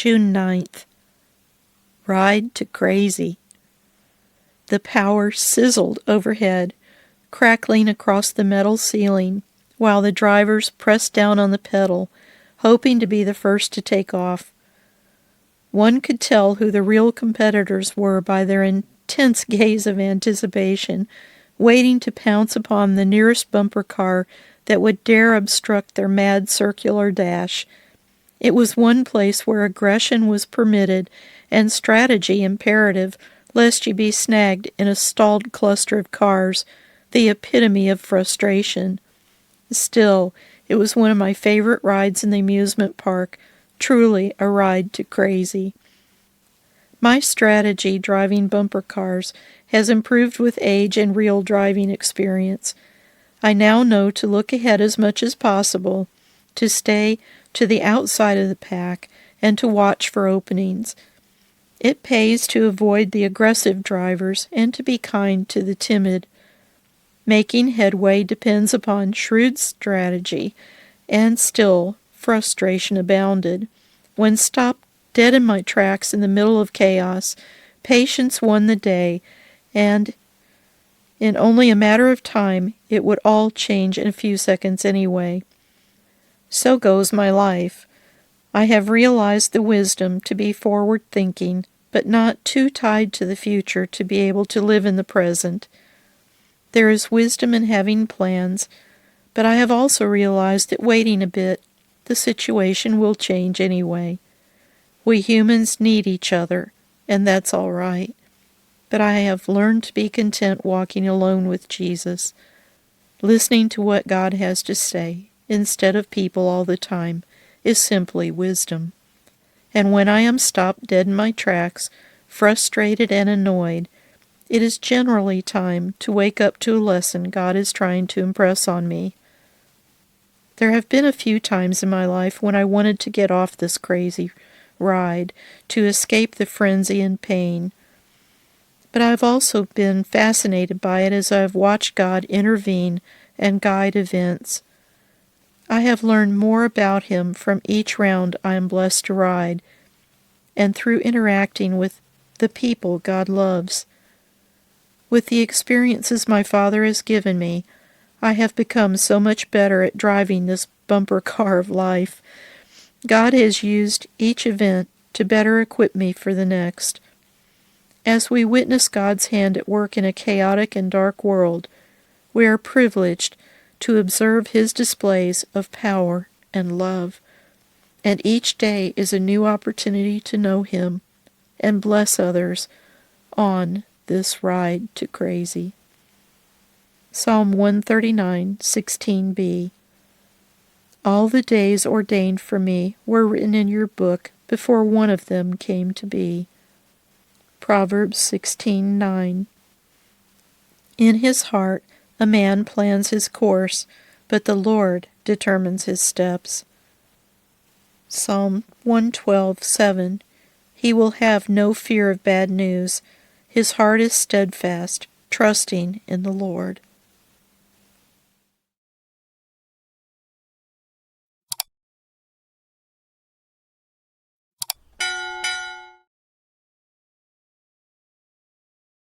June 9th. Ride to crazy. The power sizzled overhead, crackling across the metal ceiling, while the drivers pressed down on the pedal, hoping to be the first to take off. One could tell who the real competitors were by their intense gaze of anticipation, waiting to pounce upon the nearest bumper car that would dare obstruct their mad circular dash. It was one place where aggression was permitted and strategy imperative, lest you be snagged in a stalled cluster of cars, the epitome of frustration. Still, it was one of my favorite rides in the amusement park, truly a ride to crazy. My strategy driving bumper cars has improved with age and real driving experience. I now know to look ahead as much as possible, to stay to the outside of the pack, and to watch for openings. It pays to avoid the aggressive drivers and to be kind to the timid. Making headway depends upon shrewd strategy, and still frustration abounded. When stopped dead in my tracks in the middle of chaos, patience won the day, and in only a matter of time it would all change in a few seconds anyway. So goes my life. I have realized the wisdom to be forward-thinking, but not too tied to the future to be able to live in the present. There is wisdom in having plans, but I have also realized that waiting a bit, the situation will change anyway. We humans need each other, and that's all right. But I have learned to be content walking alone with Jesus, listening to what God has to say, instead of people all the time, is simply wisdom. And when I am stopped dead in my tracks, frustrated and annoyed, it is generally time to wake up to a lesson God is trying to impress on me. There have been a few times in my life when I wanted to get off this crazy ride, to escape the frenzy and pain. But I have also been fascinated by it as I have watched God intervene and guide events. I have learned more about Him from each round I am blessed to ride, and through interacting with the people God loves. With the experiences my Father has given me, I have become so much better at driving this bumper car of life. God has used each event to better equip me for the next. As we witness God's hand at work in a chaotic and dark world, we are privileged to observe His displays of power and love, and each day is a new opportunity to know Him and bless others on this ride to crazy. Psalm 139:16b. All the days ordained for me were written in your book before one of them came to be. Proverbs 16:9. In his heart a man plans his course, but the Lord determines his steps. Psalm 112:7. He will have no fear of bad news. His heart is steadfast, trusting in the Lord.